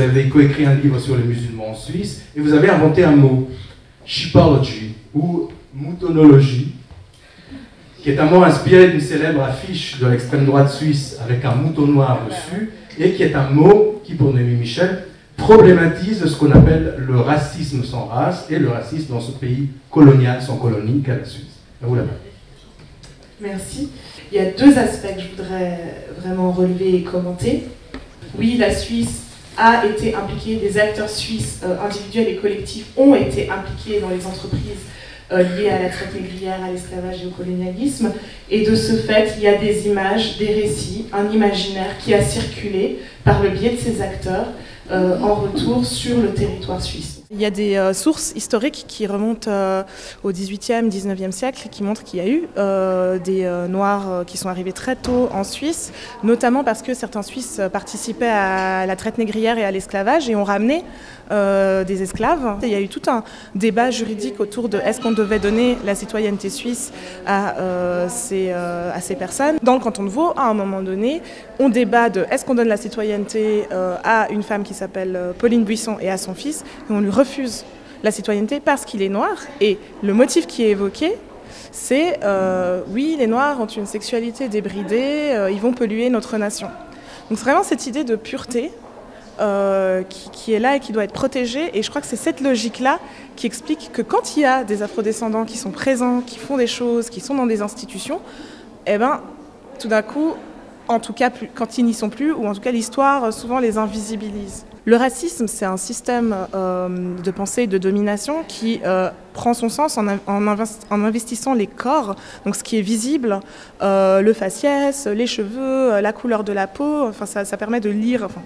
avez coécrit un livre sur les musulmans en Suisse, et vous avez inventé un mot, sheepology, ou moutonologie, qui est un mot inspiré d'une célèbre affiche de l'extrême droite suisse avec un mouton noir dessus, et qui est un mot qui, pour Noémie Michel, problématise ce qu'on appelle le racisme sans race et le racisme dans ce pays colonial sans colonie qu'est la Suisse. À vous la parole. Merci. Il y a deux aspects que je voudrais vraiment relever et commenter. Oui, la Suisse a été impliquée, des acteurs suisses individuels et collectifs ont été impliqués dans les entreprises liées à la traite négrière, à l'esclavage et au colonialisme. Et de ce fait, il y a des images, des récits, un imaginaire qui a circulé par le biais de ces acteurs en retour sur le territoire suisse. Il y a des sources historiques qui remontent au XVIIIe, XIXe siècle qui montrent qu'il y a eu des Noirs qui sont arrivés très tôt en Suisse, notamment parce que certains Suisses participaient à la traite négrière et à l'esclavage et ont ramené des esclaves. Il y a eu tout un débat juridique autour de est-ce qu'on devait donner la citoyenneté suisse à ces personnes. Dans le canton de Vaud, à un moment donné, on débat de est-ce qu'on donne la citoyenneté à une femme qui s'appelle Pauline Buisson et à son fils, et on lui refuse la citoyenneté parce qu'il est noir. Et le motif qui est évoqué, c'est oui, les Noirs ont une sexualité débridée, ils vont polluer notre nation. Donc c'est vraiment cette idée de pureté qui est là et qui doit être protégée. Et je crois que c'est cette logique-là qui explique que quand il y a des afrodescendants qui sont présents, qui font des choses, qui sont dans des institutions, eh ben, tout d'un coup, en tout cas quand ils n'y sont plus, ou en tout cas l'histoire souvent les invisibilise. Le racisme, c'est un système de pensée et de domination qui prend son sens en investissant les corps, donc ce qui est visible, le faciès, les cheveux, la couleur de la peau, enfin, ça permet de lire, enfin,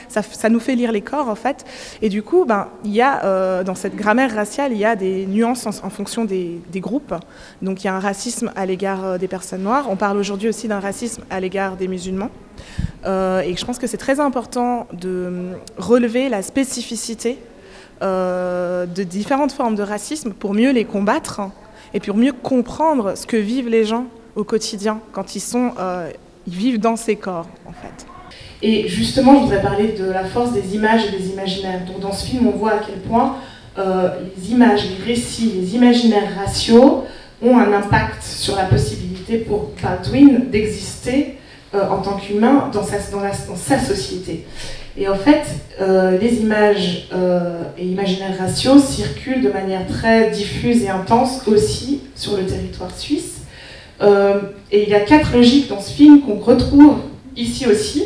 ça nous fait lire les corps en fait. Et du coup, il y a, dans cette grammaire raciale, il y a des nuances en fonction des groupes. Donc il y a un racisme à l'égard des personnes noires, on parle aujourd'hui aussi d'un racisme à l'égard des musulmans. Et je pense que c'est très important de relever la spécificité de différentes formes de racisme pour mieux les combattre et pour mieux comprendre ce que vivent les gens au quotidien quand ils vivent dans ces corps en fait. Et justement, je voudrais parler de la force des images et des imaginaires. Donc, dans ce film, on voit à quel point les images, les récits, les imaginaires raciaux ont un impact sur la possibilité pour Baldwin d'exister en tant qu'humain dans sa société. Et en fait, les images et imaginaires raciaux circulent de manière très diffuse et intense aussi sur le territoire suisse. Et il y a 4 logiques dans ce film qu'on retrouve ici aussi,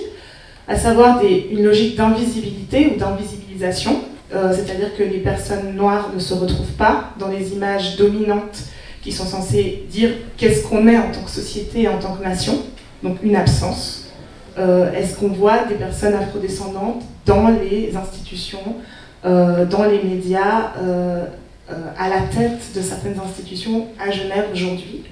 à savoir une logique d'invisibilité ou d'invisibilisation, c'est-à-dire que les personnes noires ne se retrouvent pas dans les images dominantes qui sont censées dire qu'est-ce qu'on est en tant que société et en tant que nation. Donc une absence. Est-ce qu'on voit des personnes afrodescendantes dans les institutions, dans les médias, à la tête de certaines institutions à Genève aujourd'hui?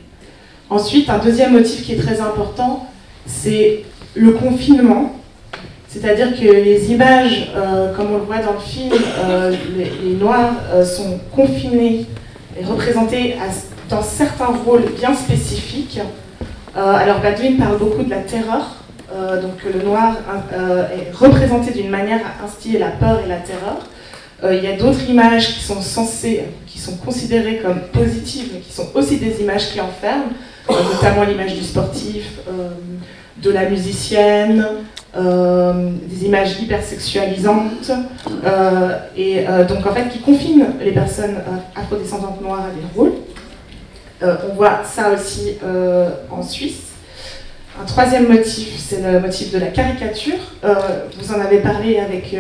Ensuite, un deuxième motif qui est très important, c'est le confinement. C'est-à-dire que les images, comme on le voit dans le film, les Noirs sont confinés et représentés dans certains rôles bien spécifiques. Alors Baldwin parle beaucoup de la terreur, donc le noir est représenté d'une manière à instiller la peur et la terreur. Il y a d'autres images qui sont considérées comme positives, mais qui sont aussi des images qui enferment, notamment l'image du sportif, de la musicienne, des images hypersexualisantes, et donc en fait qui confinent les personnes afrodescendantes noires à des rôles. On voit ça aussi en Suisse. Un troisième motif, c'est le motif de la caricature. Vous en avez parlé avec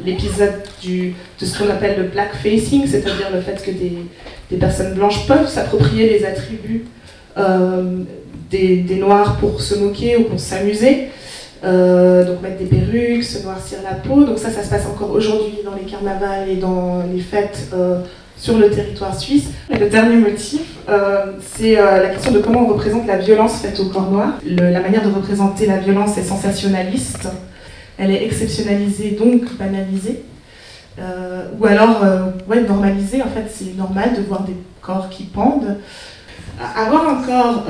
l'épisode de ce qu'on appelle le blackfacing, c'est-à-dire le fait que des personnes blanches peuvent s'approprier les attributs des Noirs pour se moquer ou pour s'amuser. Donc mettre des perruques, se noircir la peau. Donc ça se passe encore aujourd'hui dans les carnavals et dans les fêtes sur le territoire suisse. Et le dernier motif, c'est la question de comment on représente la violence faite au corps noir. La manière de représenter la violence est sensationnaliste, elle est exceptionnalisée, donc banalisée. Ou alors, normalisée, en fait, c'est normal de voir des corps qui pendent. Avoir un corps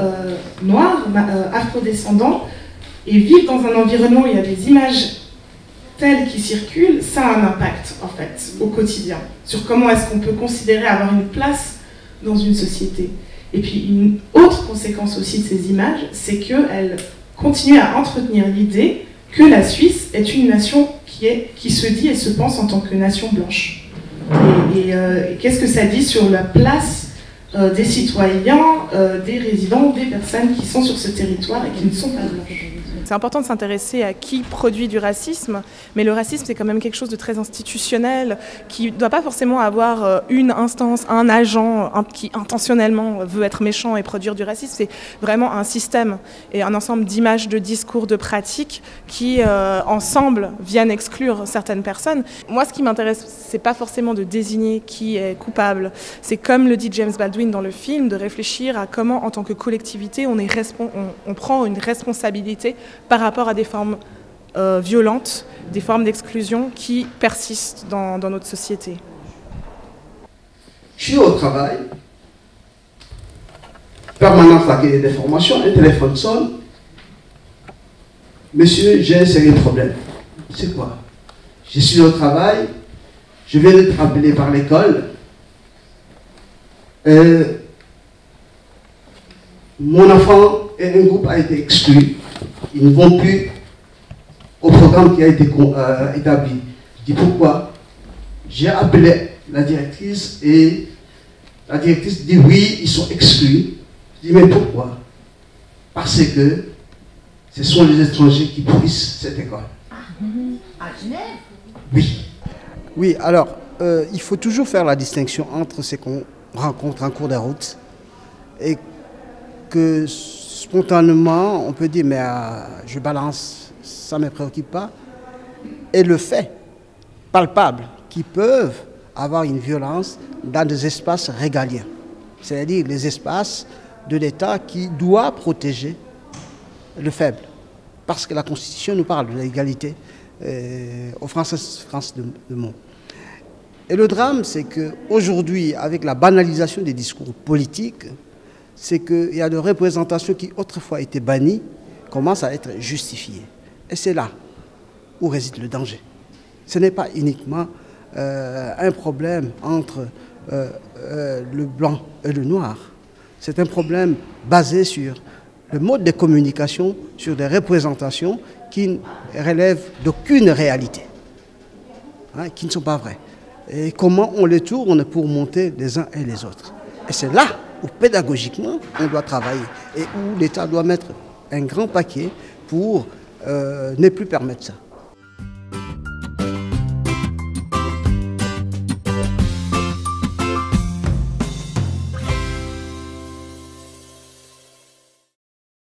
noir, afrodescendant, et vivre dans un environnement où il y a des images tels qui circulent, ça a un impact, en fait, au quotidien, sur comment est-ce qu'on peut considérer avoir une place dans une société. Et puis, une autre conséquence aussi de ces images, c'est qu'elles continuent à entretenir l'idée que la Suisse est une nation qui se dit et se pense en tant que nation blanche. Et qu'est-ce que ça dit sur la place des citoyens, des résidents, des personnes qui sont sur ce territoire et qui ne sont pas blanches? C'est important de s'intéresser à qui produit du racisme, mais le racisme c'est quand même quelque chose de très institutionnel, qui ne doit pas forcément avoir une instance, un agent qui intentionnellement veut être méchant et produire du racisme. C'est vraiment un système et un ensemble d'images, de discours, de pratiques qui ensemble viennent exclure certaines personnes. Moi ce qui m'intéresse, c'est pas forcément de désigner qui est coupable, c'est comme le dit James Baldwin dans le film, de réfléchir à comment en tant que collectivité on prend une responsabilité par rapport à des formes violentes, des formes d'exclusion qui persistent dans notre société. Je suis au travail, permanence d'accueil des formations, un téléphone sonne. Monsieur, j'ai un sérieux problème. C'est quoi? Je suis au travail, je viens d'être appelé par l'école. Mon enfant et un groupe a été exclu. Ils ne vont plus au programme qui a été établi. Je dis pourquoi? J'ai appelé la directrice et la directrice dit oui, ils sont exclus. Je dis mais pourquoi? Parce que ce sont les étrangers qui pourrissent cette école. À Genève? Oui. Oui, alors, il faut toujours faire la distinction entre ce qu'on rencontre en cours de route et que spontanément, on peut dire, mais je balance, ça ne me préoccupe pas, et le fait palpable qui peuvent avoir une violence dans des espaces régaliens, c'est-à-dire les espaces de l'État qui doit protéger le faible, parce que la Constitution nous parle de l'égalité aux Français de monde. Et le drame, c'est qu'aujourd'hui, avec la banalisation des discours politiques, c'est qu'il y a des représentations qui autrefois étaient bannies, commencent à être justifiées. Et c'est là où réside le danger. Ce n'est pas uniquement un problème entre le blanc et le noir. C'est un problème basé sur le mode de communication, sur des représentations qui ne relèvent d'aucune réalité, hein, qui ne sont pas vraies. Et comment on les tourne pour monter les uns et les autres. Et c'est là où pédagogiquement on doit travailler et où l'État doit mettre un grand paquet pour ne plus permettre ça.